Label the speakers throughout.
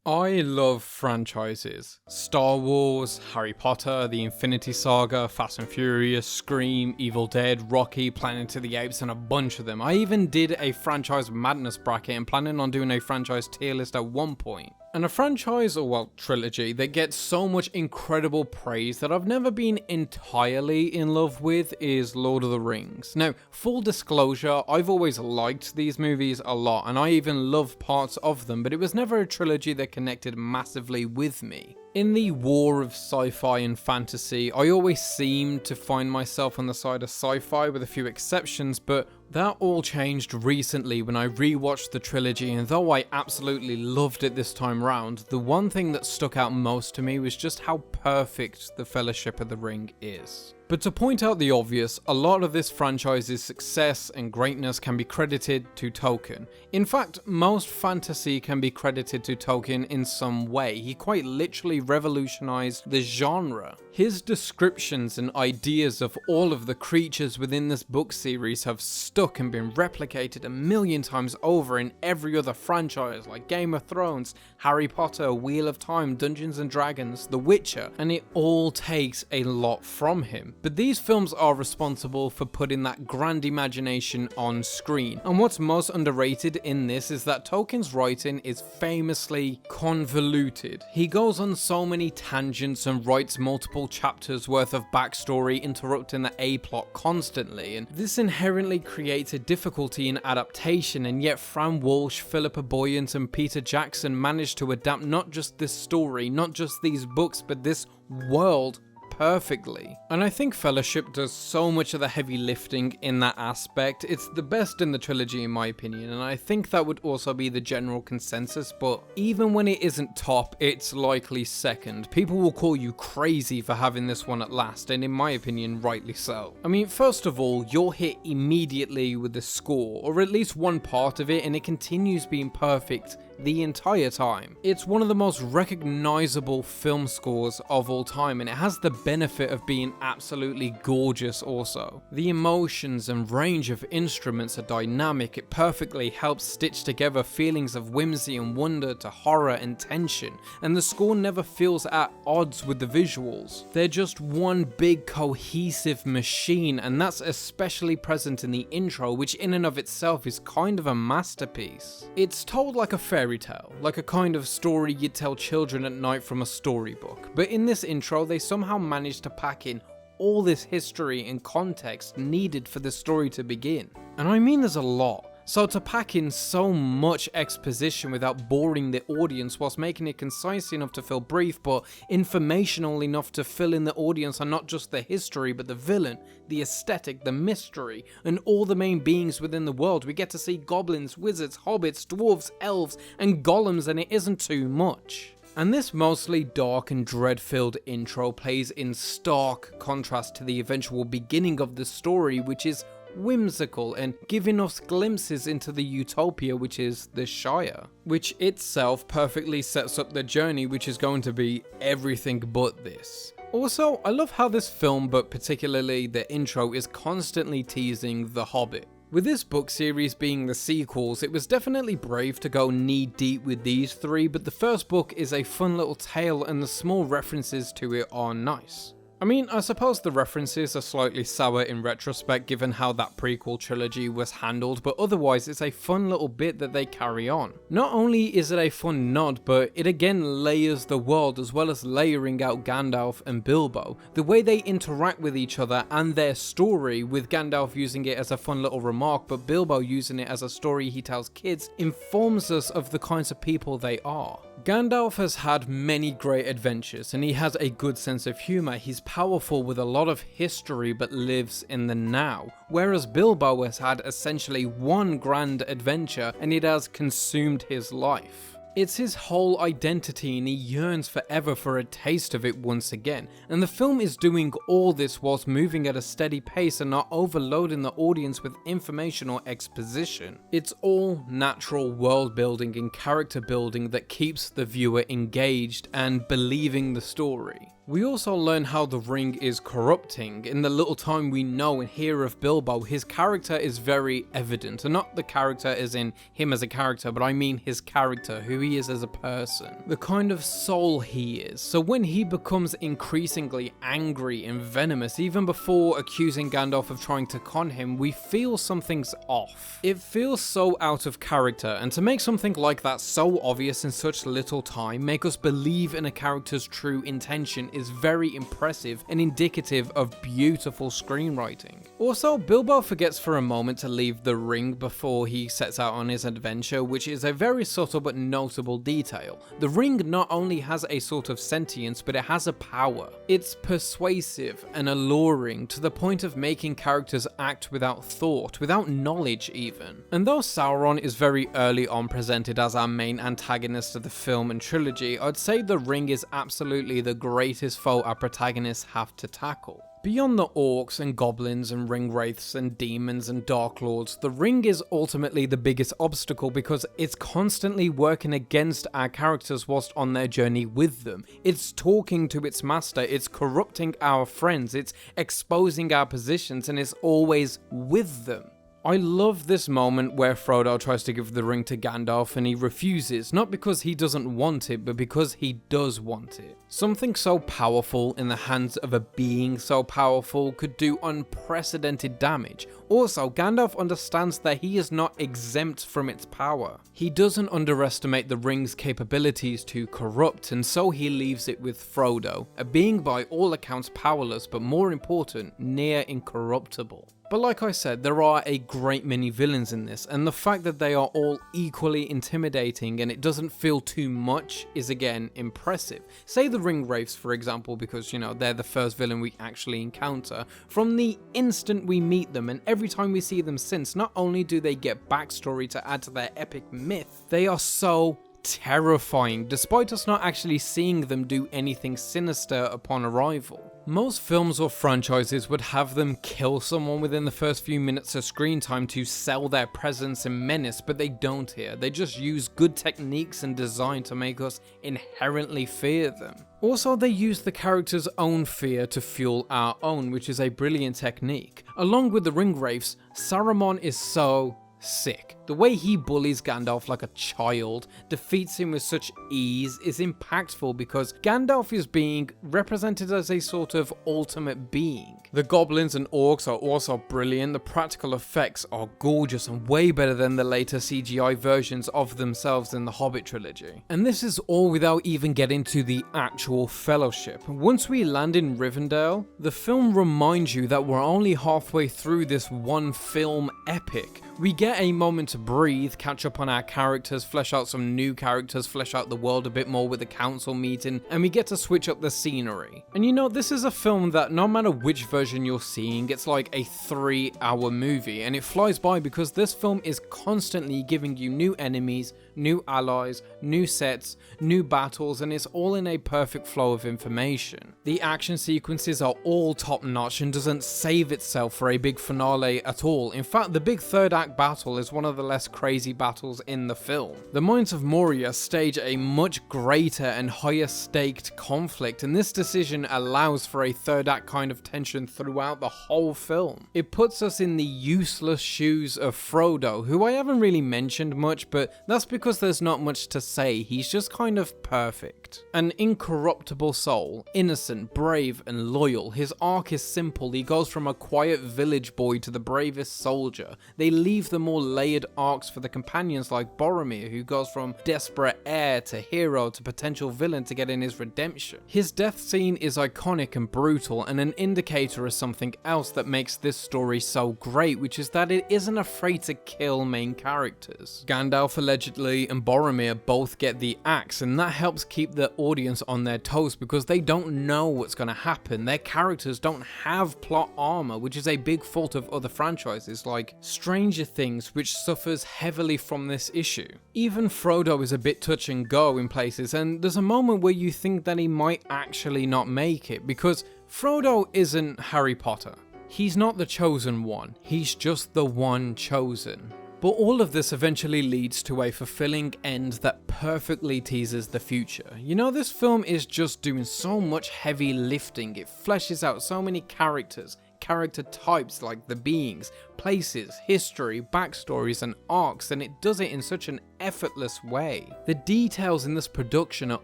Speaker 1: I love franchises. Star Wars, Harry Potter, The Infinity Saga, Fast and Furious, Scream, Evil Dead, Rocky, Planet of the Apes, and a bunch of them. I even did a franchise madness bracket and planning on doing a franchise tier list at one point. And a franchise, or well, trilogy, that gets so much incredible praise that I've never been entirely in love with is Lord of the Rings. Now, full disclosure, I've always liked these movies a lot, and I even love parts of them, but it was never a trilogy that connected massively with me. In the war of sci-fi and fantasy, I always seem to find myself on the side of sci-fi with a few exceptions, but that all changed recently when I rewatched the trilogy, and though I absolutely loved it this time round, the one thing that stuck out most to me was just how perfect the Fellowship of the Ring is. But to point out the obvious, a lot of this franchise's success and greatness can be credited to Tolkien. In fact, most fantasy can be credited to Tolkien in some way. He quite literally revolutionized the genre. His descriptions and ideas of all of the creatures within this book series have stuck and been replicated a million times over in every other franchise like Game of Thrones, Harry Potter, Wheel of Time, Dungeons and Dragons, The Witcher, and it all takes a lot from him. But these films are responsible for putting that grand imagination on screen. And what's most underrated in this is that Tolkien's writing is famously convoluted. He goes on so many tangents and writes multiple chapters worth of backstory, interrupting the A-plot constantly, and this inherently creates a difficulty in adaptation, and yet Fran Walsh, Philippa Boyant and Peter Jackson managed to adapt not just this story, not just these books, but this world perfectly. And I think Fellowship does so much of the heavy lifting in that aspect. It's the best in the trilogy in my opinion, and I think that would also be the general consensus, but even when it isn't top, it's likely second. People will call you crazy for having this one at last, and in my opinion, rightly so. I mean, first of all, you're hit immediately with the score, or at least one part of it, and it continues being perfect the entire time. It's one of the most recognizable film scores of all time, and it has the benefit of being absolutely gorgeous also. The emotions and range of instruments are dynamic. It perfectly helps stitch together feelings of whimsy and wonder to horror and tension, and the score never feels at odds with the visuals. They're just one big cohesive machine, and that's especially present in the intro, which in and of itself is kind of a masterpiece. It's told like a fairy tale, like a kind of story you'd tell children at night from a storybook, but in this intro they somehow managed to pack in all this history and context needed for the story to begin. And I mean there's a lot. So to pack in so much exposition without boring the audience whilst making it concise enough to feel brief but informational enough to fill in the audience on not just the history but the villain, the aesthetic, the mystery, and all the main beings within the world. We get to see goblins, wizards, hobbits, dwarves, elves, and golems, and it isn't too much. And this mostly dark and dread-filled intro plays in stark contrast to the eventual beginning of the story, which is whimsical and giving us glimpses into the utopia which is the Shire, which itself perfectly sets up the journey, which is going to be everything but this. Also, I love how this film, but particularly the intro, is constantly teasing The Hobbit. With this book series being the sequels, it was definitely brave to go knee-deep with these three, but the first book is a fun little tale and the small references to it are nice. I mean, I suppose the references are slightly sour in retrospect given how that prequel trilogy was handled, but otherwise it's a fun little bit that they carry on. Not only is it a fun nod, but it again layers the world as well as layering out Gandalf and Bilbo. The way they interact with each other and their story, with Gandalf using it as a fun little remark, but Bilbo using it as a story he tells kids, informs us of the kinds of people they are. Gandalf has had many great adventures and he has a good sense of humour. He's powerful with a lot of history but lives in the now, whereas Bilbo has had essentially one grand adventure and it has consumed his life. It's his whole identity and he yearns forever for a taste of it once again, and the film is doing all this whilst moving at a steady pace and not overloading the audience with information or exposition. It's all natural world building and character building that keeps the viewer engaged and believing the story. We also learn how the ring is corrupting. In the little time we know and hear of Bilbo, his character is very evident. And not the character as in him as a character, but I mean his character, who he is as a person. The kind of soul he is. So when he becomes increasingly angry and venomous, even before accusing Gandalf of trying to con him, we feel something's off. It feels so out of character, and to make something like that so obvious in such little time, make us believe in a character's true intention, is very impressive and indicative of beautiful screenwriting. Also, Bilbo forgets for a moment to leave the ring before he sets out on his adventure, which is a very subtle but notable detail. The ring not only has a sort of sentience, but it has a power. It's persuasive and alluring to the point of making characters act without thought, without knowledge even. And though Sauron is very early on presented as our main antagonist of the film and trilogy, I'd say the ring is absolutely the greatest foe our protagonists have to tackle. Beyond the orcs and goblins and ring wraiths and demons and dark lords, the ring is ultimately the biggest obstacle because it's constantly working against our characters whilst on their journey with them. It's talking to its master, it's corrupting our friends, it's exposing our positions, and it's always with them. I love this moment where Frodo tries to give the ring to Gandalf and he refuses, not because he doesn't want it, but because he does want it. Something so powerful in the hands of a being so powerful could do unprecedented damage. Also, Gandalf understands that he is not exempt from its power. He doesn't underestimate the ring's capabilities to corrupt, and so he leaves it with Frodo, a being by all accounts powerless, but more important, near incorruptible. But like I said, there are a great many villains in this, and the fact that they are all equally intimidating and it doesn't feel too much is again impressive. Say the ring wraiths, for example, because they're the first villain we actually encounter. From the instant we meet them and every time we see them since, not only do they get backstory to add to their epic myth, they are so terrifying, despite us not actually seeing them do anything sinister upon arrival. Most films or franchises would have them kill someone within the first few minutes of screen time to sell their presence and menace, but they don't here. They just use good techniques and design to make us inherently fear them. Also, they use the character's own fear to fuel our own, which is a brilliant technique. Along with the ring wraiths, Saruman is so sick. The way he bullies Gandalf like a child, defeats him with such ease, is impactful because Gandalf is being represented as a sort of ultimate being. The goblins and orcs are also brilliant, the practical effects are gorgeous and way better than the later CGI versions of themselves in the Hobbit trilogy. And this is all without even getting to the actual fellowship. Once we land in Rivendell, the film reminds you that we're only halfway through this one film epic. We get a moment to breathe, catch up on our characters, flesh out some new characters, flesh out the world a bit more with the council meeting, and we get to switch up the scenery. And this is a film that no matter which version you're seeing, it's like a 3-hour movie, and it flies by because this film is constantly giving you new enemies, new allies, new sets, new battles, and it's all in a perfect flow of information. The action sequences are all top notch and doesn't save itself for a big finale at all. In fact, the big third act battle is one of the less crazy battles in the film. The Mines of Moria stage a much greater and higher staked conflict, and this decision allows for a third act kind of tension throughout the whole film. It puts us in the useless shoes of Frodo, who I haven't really mentioned much, but that's because there's not much to say. He's just kind of perfect. An incorruptible soul, innocent, brave, and loyal. His arc is simple. He goes from a quiet village boy to the bravest soldier. They leave the more layered arcs for the companions like Boromir, who goes from desperate heir to hero to potential villain to getting his redemption. His death scene is iconic and brutal, and an indicator of something else that makes this story so great, which is that it isn't afraid to kill main characters. Gandalf allegedly and Boromir both get the axe, and that helps keep the audience on their toes because they don't know what's going to happen. Their characters don't have plot armor, which is a big fault of other franchises like Stranger Things, which suffers heavily from this issue. Even Frodo is a bit touch and go in places, and there's a moment where you think that he might actually not make it, because Frodo isn't Harry Potter. He's not the chosen one, he's just the one chosen. But all of this eventually leads to a fulfilling end that perfectly teases the future. You know, this film is just doing so much heavy lifting. It fleshes out so many characters, character types like the beings, places, history, backstories and arcs, and it does it in such an effortless way. The details in this production are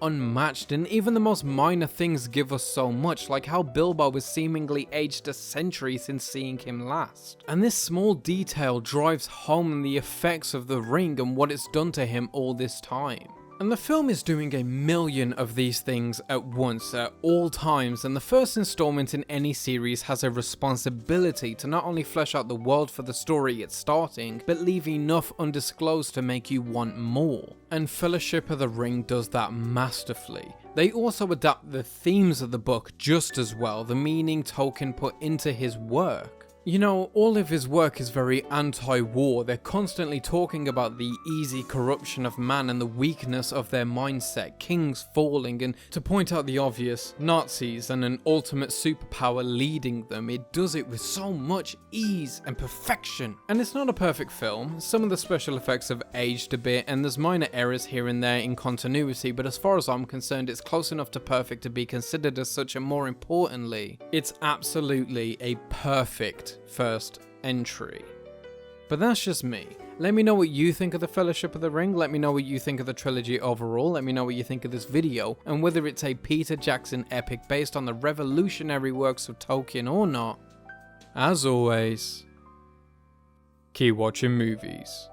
Speaker 1: unmatched, and even the most minor things give us so much, like how Bilbo was seemingly aged a century since seeing him last. And this small detail drives home the effects of the ring and what it's done to him all this time. And the film is doing a million of these things at once, at all times, and the first installment in any series has a responsibility to not only flesh out the world for the story it's starting, but leave enough undisclosed to make you want more. And Fellowship of the Ring does that masterfully. They also adapt the themes of the book just as well, the meaning Tolkien put into his work. You know, all of his work is very anti-war. They're constantly talking about the easy corruption of man and the weakness of their mindset, kings falling, and to point out the obvious, Nazis and an ultimate superpower leading them. It does it with so much ease and perfection. And it's not a perfect film. Some of the special effects have aged a bit and there's minor errors here and there in continuity, but as far as I'm concerned, it's close enough to perfect to be considered as such, and more importantly, it's absolutely a perfect first entry. But that's just me. Let me know what you think of the Fellowship of the Ring, let me know what you think of the trilogy overall, let me know what you think of this video, and whether it's a Peter Jackson epic based on the revolutionary works of Tolkien or not. As always, keep watching movies.